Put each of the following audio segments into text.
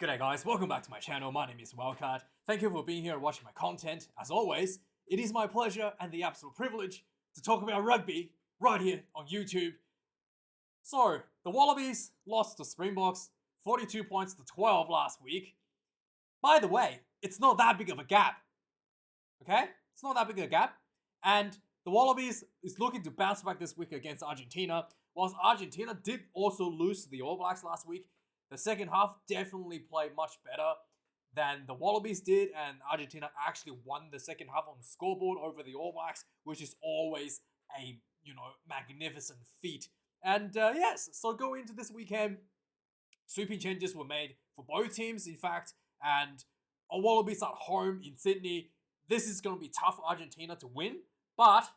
G'day guys, welcome back to my channel. My name is Wildcard. Thank you for being here and watching my content. As always, it is my pleasure and the absolute privilege to talk about rugby right here on YouTube. So, the Wallabies lost to Springboks 42 points to 12 last week. By the way, it's not that big of a gap. Okay? It's not that big of a gap. And the Wallabies is looking to bounce back this week against Argentina. Whilst Argentina did also lose to the All Blacks last week, the second half definitely played much better than the Wallabies did, and Argentina actually won the second half on the scoreboard over the All Blacks, which is always a, magnificent feat. And yes, so going into this weekend, sweeping changes were made for both teams, in fact, and Wallabies at home in Sydney. This is going to be tough for Argentina to win, but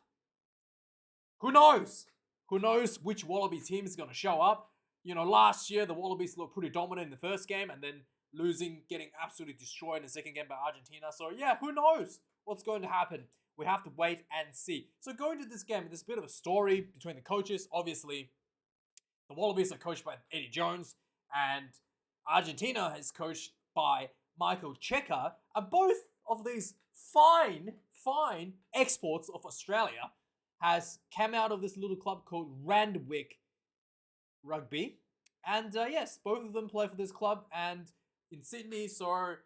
who knows? Who knows which Wallaby team is going to show up? Last year, the Wallabies looked pretty dominant in the first game and then getting absolutely destroyed in the second game by Argentina. So, yeah, who knows what's going to happen? We have to wait and see. So, going to this game, there's a bit of a story between the coaches. Obviously, the Wallabies are coached by Eddie Jones and Argentina is coached by Michael Cheika. And both of these fine exports of Australia has come out of this little club called Randwick Rugby. And yes, both of them play for this club and in Sydney. So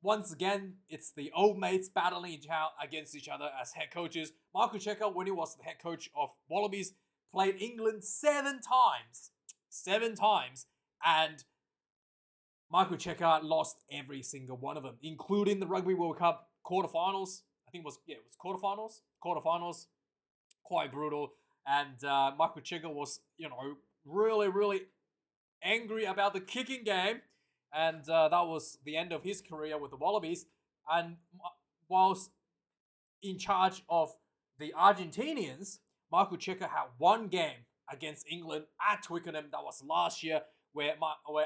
once again, it's the old mates battling against each other as head coaches. Michael Cheika, when he was the head coach of Wallabies, played England 7 times. 7 times. And Michael Cheika lost every single one of them, including the Rugby World Cup quarterfinals. I think it was quarterfinals. Quarterfinals. Quite brutal. And Michael Cheika was, really angry about the kicking game, and that was the end of his career with the Wallabies. And whilst in charge of the Argentinians, Michael Cheika had one game against England at Twickenham. That was last year, where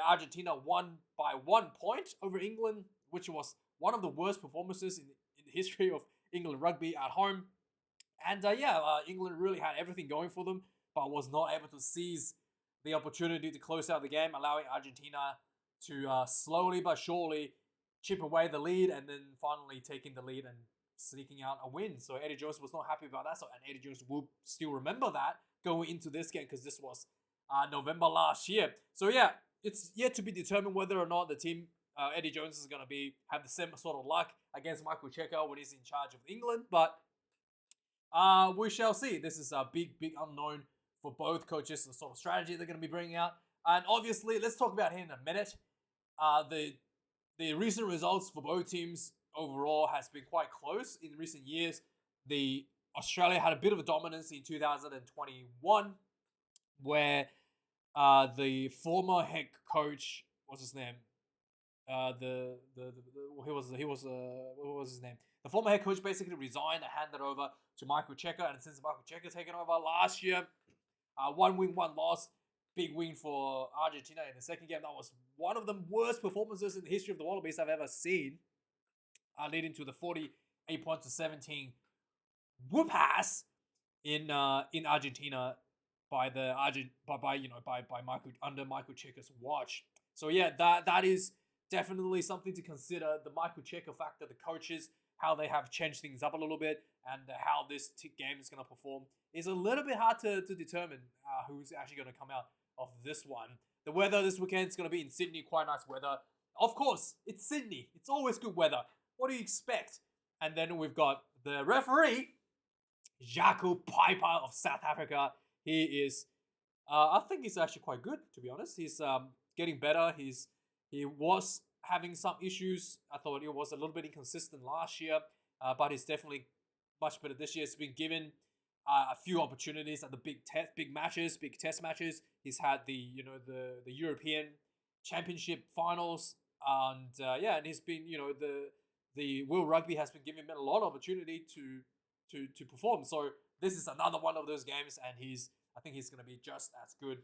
Argentina won by 1 point over England, which was one of the worst performances in the history of England rugby at home. And England really had everything going for them, but was not able to seize the opportunity to close out the game, allowing Argentina to slowly but surely chip away the lead and then finally taking the lead and sneaking out a win. So Eddie Jones was not happy about that. And Eddie Jones will still remember that going into this game because this was November last year. So yeah, it's yet to be determined whether or not the team Eddie Jones is going to have the same sort of luck against Michael Cheika when he's in charge of England. But we shall see. This is a big unknown for both coaches, the sort of strategy they're going to be bringing out. And obviously, let's talk about him in a minute. The recent results for both teams overall has been quite close in recent years. The Australia had a bit of a dominance in 2021, where the former head coach, what's his name? What was his name? The former head coach basically resigned and handed over to Michael Cheika, and since Michael Cheika taken over last year, 1 win, 1 loss, big win for Argentina in the second game. That was one of the worst performances in the history of the Wallabies I've ever seen, leading to the 48 points to 17 whoop ass in Argentina by Michael under Michael Cheika's watch. So yeah, that is definitely something to consider. The Michael Cheika factor, the coaches, how they have changed things up a little bit, and how this game is going to perform is a little bit hard to determine who's actually going to come out of this one. The weather this weekend is going to be in Sydney, quite nice weather. Of course, it's Sydney. It's always good weather. What do you expect? And then we've got the referee, Jaco Piper of South Africa. He is, I think he's actually quite good, to be honest. He's getting better. He was having some issues. I thought he was a little bit inconsistent last year, but he's definitely much better this year. He's been given a few opportunities at the big test matches. He's had the European Championship finals, and and he's been the World Rugby has been giving him a lot of opportunity to perform. So this is another one of those games, and I think he's going to be just as good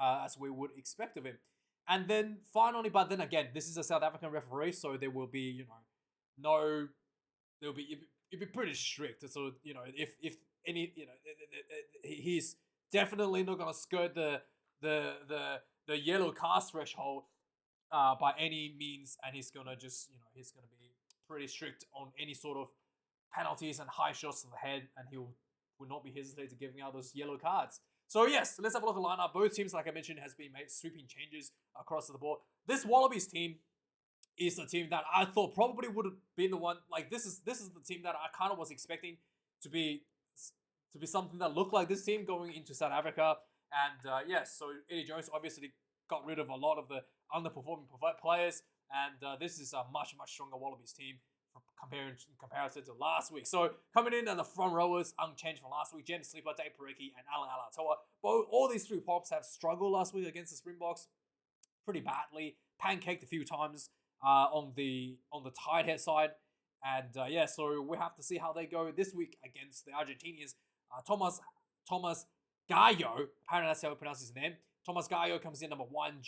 as we would expect of him. And then finally, but then again, this is a South African referee, so there will be it'll be pretty strict. So if any he's definitely not going to skirt the yellow card threshold by any means, and he's gonna just he's gonna be pretty strict on any sort of penalties and high shots to the head, and he will not be hesitating giving out those yellow cards. So yes, let's have a look at the lineup. Both teams, like I mentioned, has been made sweeping changes across the board. This Wallabies team is the team that I thought probably would have been the one. Like this is the team that I kind of was expecting to be something that looked like this team going into South Africa. And yes, so Eddie Jones obviously got rid of a lot of the underperforming players, and this is a much stronger Wallabies team in comparison to last week. So coming in and the front rowers unchanged from last week: James Slipper, Dave Parecki, and Alan Alatoa. All these three pops have struggled last week against the Springboks pretty badly, pancaked a few times on the tight head side, and yeah, so we have to see how they go this week against the Argentinians. Thomas Gallo, apparently that's how you pronounce his name. Thomas Gallo comes in number 1.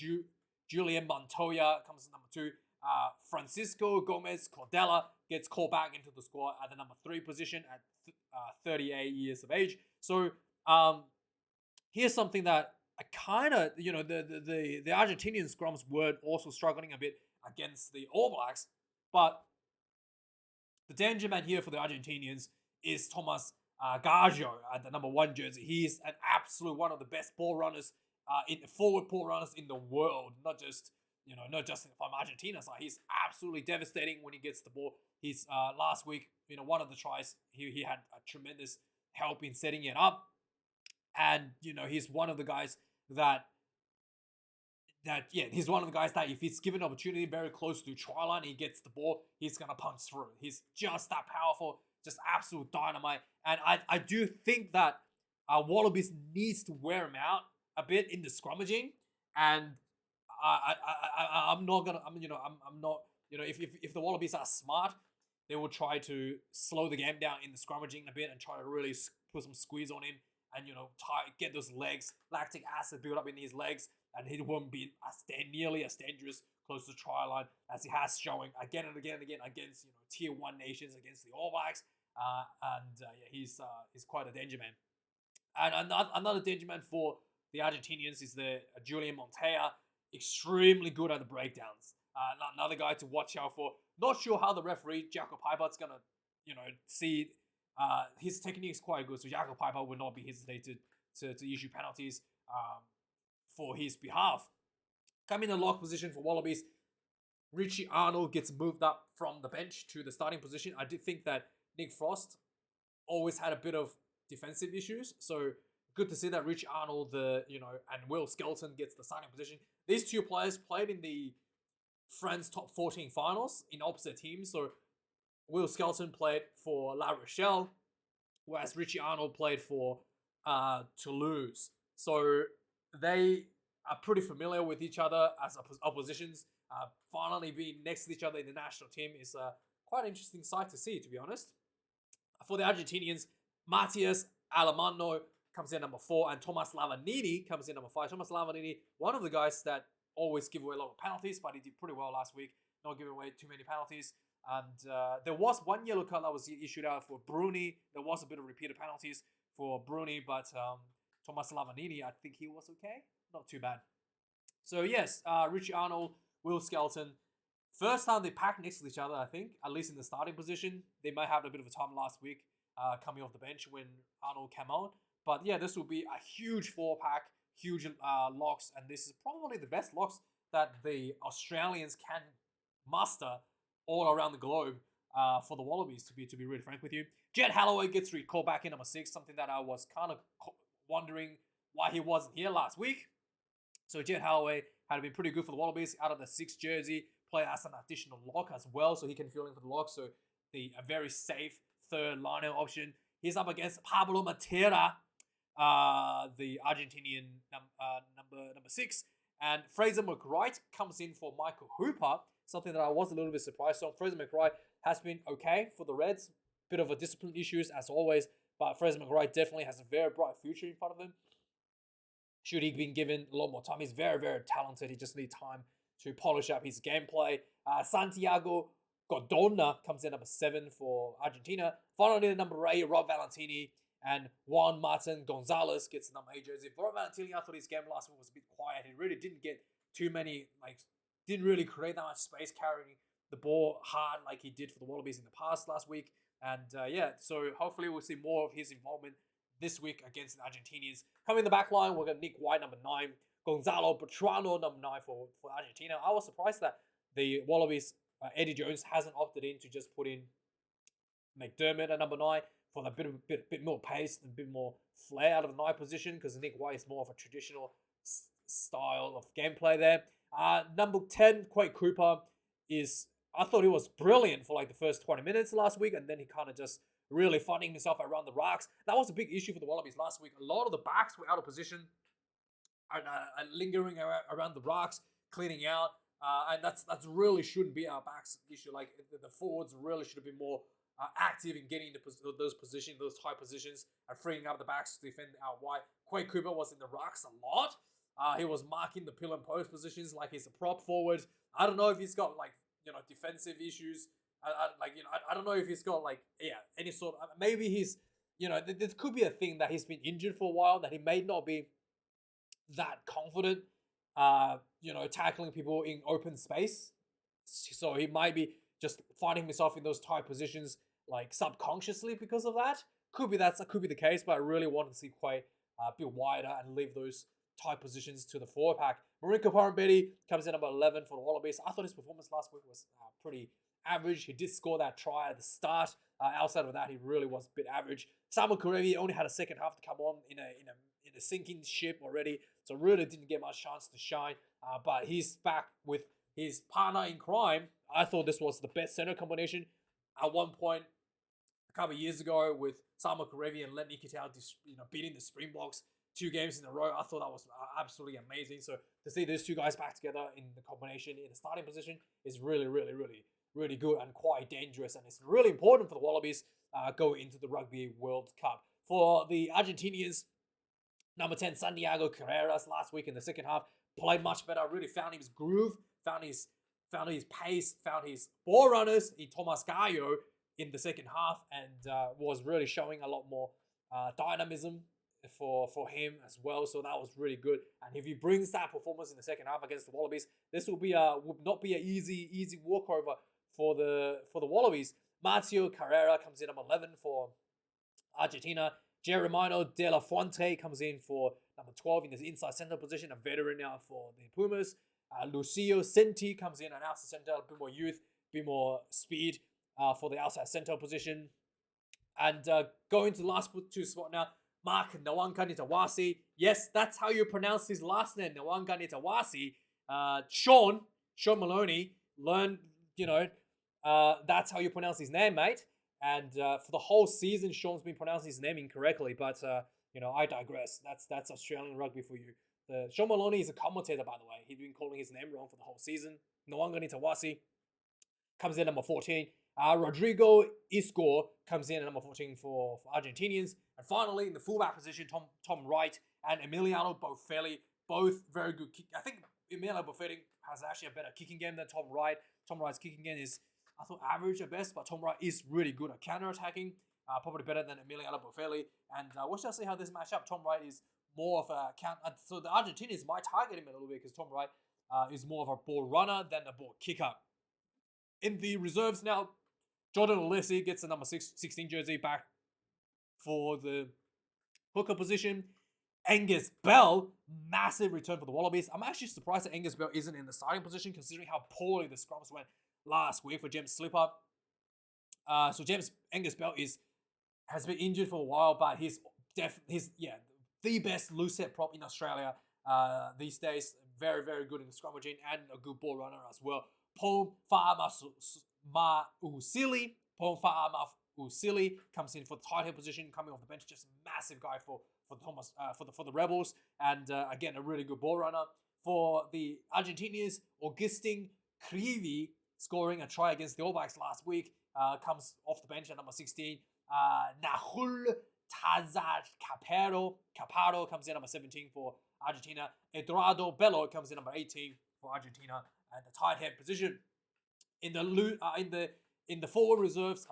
Julian Montoya comes in number 2. Francisco Gomez Cordella gets called back into the squad at the number 3 position at 38 years of age. So here's something that I kind of, the Argentinian scrums were also struggling a bit against the All Blacks, but the danger man here for the Argentinians is Thomas Gallo at the number 1 jersey. He is an absolute one of the best ball runners, forward ball runners in the world, not just from Argentina side. He's absolutely devastating when he gets the ball. He's last week, one of the tries, he had a tremendous help in setting it up, and he's one of the guys that he's one of the guys that if he's given an opportunity very close to try line, he gets the ball, he's gonna punch through. He's just that powerful, just absolute dynamite. And I do think that Wallabies needs to wear him out a bit in the scrummaging, and I'm not, if the Wallabies are smart, they will try to slow the game down in the scrummaging a bit and try to really put some squeeze on him, and get those legs, lactic acid build up in his legs, and he won't be nearly as dangerous close to the try line as he has showing again and again against tier 1 nations, against the All Blacks, yeah, he's quite a danger man. And another danger man for the Argentinians is the Julian Montoya, extremely good at the breakdowns. Another guy to watch out for. Not sure how the referee Jaco Piper's gonna see. His technique is quite good, so Jaco Piper will not be hesitated to issue penalties for his behalf. Coming in the lock position for Wallabies, Richie Arnold gets moved up from the bench to the starting position. I did think that Nick Frost always had a bit of defensive issues, so good to see that Richie Arnold, and Will Skelton gets the starting position. These two players played in the Friends Top 14 finals in opposite teams. So Will Skelton played for La Rochelle, whereas Richie Arnold played for Toulouse. So they are pretty familiar with each other as oppositions. Finally being next to each other in the national team is quite an interesting sight to see, to be honest. For the Argentinians, Matias Alemano comes in number 4, and Thomas Lavanini comes in number 5. Thomas Lavanini, one of the guys that always give away a lot of penalties, but he did pretty well last week, not giving away too many penalties. And there was one yellow card that was issued out for Bruni. There was a bit of repeated penalties for Bruni, but Thomas Lavanini, I think he was okay. Not too bad. So yes, Richie Arnold, Will Skelton. First time they packed next to each other, I think, at least in the starting position. They might have a bit of a time last week coming off the bench when Arnold came on. But yeah, this will be a huge 4-pack, huge locks, and this is probably the best locks that the Australians can muster all around the globe for the Wallabies, to be really frank with you. Jed Halloway gets recalled back in number 6, something that I was kind of wondering why he wasn't here last week. So Jed Halloway had been pretty good for the Wallabies out of the 6th jersey, played as an additional lock as well, so he can fill in for the lock. So a very safe third liner option. He's up against Pablo Matera, the Argentinian number 6, and Fraser McWright comes in for Michael Hooper, something that I was a little bit surprised on. Fraser McWright has been okay for the Reds, bit of a discipline issues as always, but Fraser McWright definitely has a very bright future in front of him. Should he be given a lot more time? He's very, very talented. He just needs time to polish up his gameplay. Santiago Godona comes in number 7 for Argentina. Finally, number 8, Rob Valentini, and Juan Martin Gonzalez gets the number 8 jersey. Rob Valentini, I thought his game last week was a bit quiet. He really didn't get too many didn't really create that much space carrying the ball hard like he did for the Wallabies in the past last week. And yeah, so hopefully we'll see more of his involvement this week against the Argentinians. Coming in the back line, we've got Nick White, number 9, Gonzalo Bertrano, number 9 for Argentina. I was surprised that the Wallabies, Eddie Jones, hasn't opted in to just put in McDermott at number 9 for a bit more pace and a bit more flair out of the 9 position, because Nick White is more of a traditional style of gameplay there. Number 10, Quade Cooper, I thought he was brilliant for like the first 20 minutes last week, and then he kind of just really finding himself around the rocks. That was a big issue for the Wallabies last week. A lot of the backs were out of position and lingering around the rocks, cleaning out. And that's really shouldn't be our backs issue. Like the forwards really should have been more active in getting those positions, those high positions, and freeing up the backs to defend out wide. Quade Cooper was in the rocks a lot. He was marking the pillar and post positions like he's a prop forward. I don't know if he's got like defensive issues. I don't know if he's got any sort of, maybe he's there could be a thing that he's been injured for a while, that he may not be that confident tackling people in open space, so he might be just finding himself in those tight positions like subconsciously because of that. Could be the case, but I really want to see Quay a bit wider and leave those tight positions to the forward pack. Marika Parambedi comes in number 11 for the Wallabies. I thought his performance last week was pretty average. He did score that try at the start. Outside of that, he really was a bit average. Samuel Karevi only had a second half to come on in a sinking ship already, so really didn't get much chance to shine. But he's back with his partner in crime. I thought this was the best center combination at one point a couple of years ago, with Samuel Karevi and Lenny Kitao beating the Springboks 2 games in a row. I thought that was absolutely amazing. So to see these two guys back together in the combination in the starting position is really, really, really, really good and quite dangerous. And it's really important for the Wallabies going into the Rugby World Cup. For the Argentinians, number 10, Santiago Carreras, last week in the second half, played much better, really found his groove, found his pace, found his ball runners in Thomas Gallo in the second half, and was really showing a lot more dynamism for him as well. So that was really good. And if he brings that performance in the second half against the Wallabies, this would not be an easy walkover for the Wallabies. Marcio Carrera comes in number 11 for Argentina. Jeremiah De La Fuente comes in for number 12 in his inside center position, a veteran now for the Pumas. Lucio Senti comes in an outside center, a bit more youth, a bit more speed for the outside center position. And going to the last 2 spot now, Mark Nwankani-Tawasi. Yes, that's how you pronounce his last name, Nwankani-Tawasi. Sean Maloney learned, that's how you pronounce his name, mate. And for the whole season, Sean's been pronouncing his name incorrectly. But, I digress. That's Australian rugby for you. Sean Maloney is a commentator, by the way. He's been calling his name wrong for the whole season. Nwankani-Tawasi comes in number 14. Rodrigo Isco comes in at number 14 for Argentinians. And finally, in the fullback position, Tom Wright and Emiliano Boffelli, both very good kick. I think Emiliano Boffelli has actually a better kicking game than Tom Wright. Tom Wright's kicking game is, I thought, average at best, but Tom Wright is really good at counter-attacking, probably better than Emiliano Boffelli. And we shall see how this match up. Tom Wright is more of a so the Argentinians might target him a little bit because Tom Wright is more of a ball runner than a ball kicker. In the reserves now, Jordan Alessi gets the number 16 jersey back for the hooker position. Angus Bell, massive return for the Wallabies. I'm actually surprised that Angus Bell isn't in the starting position, considering how poorly the scrums went last week for James Slipper. So Angus Bell has been injured for a while, but he's the best loose set prop in Australia these days. Very, very good in scrummaging and a good ball runner as well. Paul Fa'amausili comes in for the tight head position, coming off the bench. Just a massive guy for the Rebels, and again a really good ball runner for the Argentinians. Augustin Krivi scoring a try against the All Blacks last week comes off the bench at number 16. Nahul Tazar Caparo comes in number 17 for Argentina. Eduardo Bello comes in number 18 for Argentina, and the tight head position in the forward reserves.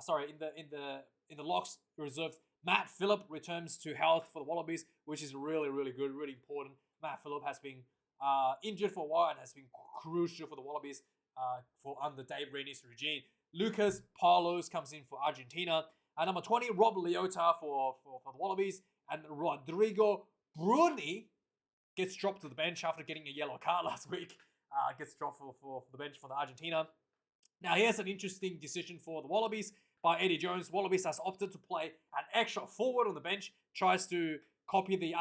In the locks reserves, Matt Phillip returns to health for the Wallabies, which is really, really good, really important. Matt Phillip has been injured for a while and has been crucial for the Wallabies for under Dave Rennie's regime. Lucas Palos comes in for Argentina. And number 20, Rob Leota for the Wallabies. And Rodrigo Bruni gets dropped to the bench after getting a yellow card last week. Gets dropped for the bench for the Argentina. Now, here's an interesting decision for the Wallabies by Eddie Jones. Wallabies has opted to play an extra forward on the bench. Trying to copy the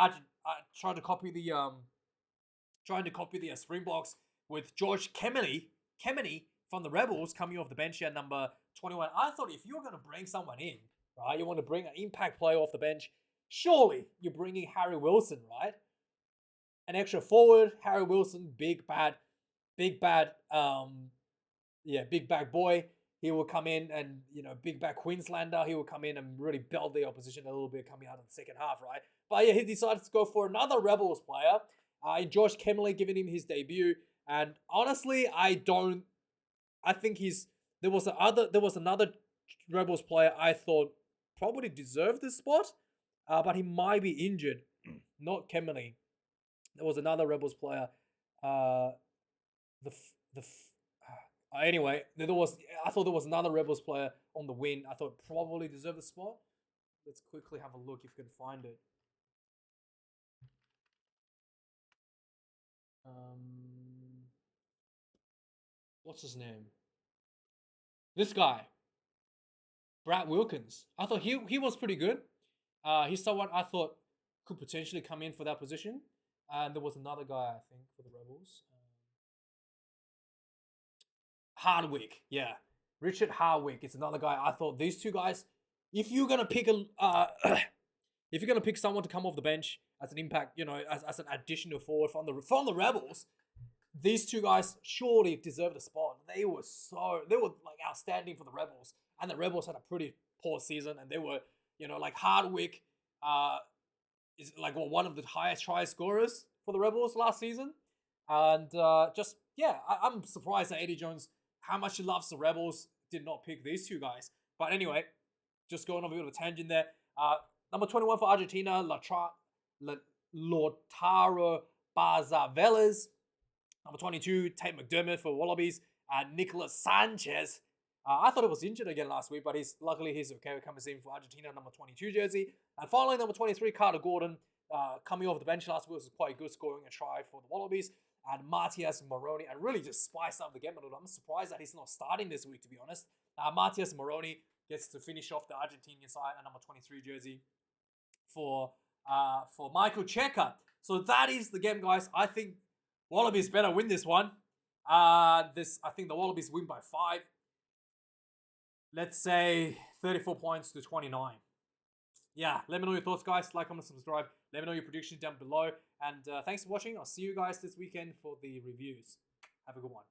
Springboks with George Kemeny from the Rebels coming off the bench here, number 21. I thought if you're going to bring someone in, right, you want to bring an impact player off the bench, surely you're bringing Harry Wilson, right? An extra forward, Harry Wilson, big bad boy. He will come in and, big bad Queenslander. He will come in and really belt the opposition a little bit coming out of the second half, right? But yeah, he decided to go for another Rebels player, in George Kemley, giving him his debut. And honestly, there was another Rebels player I thought probably deserved this spot, but he might be injured. Not Kemley. There was another Rebels player. Anyway, I thought there was another Rebels player on the wing. I thought probably deserved the spot. Let's quickly have a look if we can find it. What's his name? This guy, Brad Wilkins. I thought he was pretty good. He's someone I thought could potentially come in for that position. And there was another guy, I think, for the Rebels. Hardwick, yeah. Richard Hardwick is another guy. I thought these two guys, if you're gonna pick someone to come off the bench as an impact, as an additional forward from the Rebels, these two guys surely deserve the spot. They were like outstanding for the Rebels, and the Rebels had a pretty poor season, and they were, like Hardwick, is like one of the highest try scorers for the Rebels last season, and I'm surprised that Eddie Jones, how much he loves the Rebels, did not pick these two guys. But anyway, just going off a bit of a tangent there. Number 21 for Argentina, Lautaro Barzavelas. Number 22, Tate McDermott for Wallabies. Nicolas Sanchez. I thought he was injured again last week, but luckily he's okay. Comes in for Argentina, number 22 jersey. And finally, number 23, Carter Gordon, coming off the bench last week, was quite good, scoring a try for the Wallabies. And Matias Moroni, and really just spice up the game a little. I'm surprised that he's not starting this week, to be honest. Matias Moroni gets to finish off the Argentinian side, and number 23 jersey for Michael Cheika. So that is the game, guys. I think Wallabies better win this one. I think the Wallabies win by 5. Let's say 34 points to 29. Yeah, let me know your thoughts, guys. Like, comment, subscribe. Let me know your predictions down below. And thanks for watching. I'll see you guys this weekend for the reviews. Have a good one.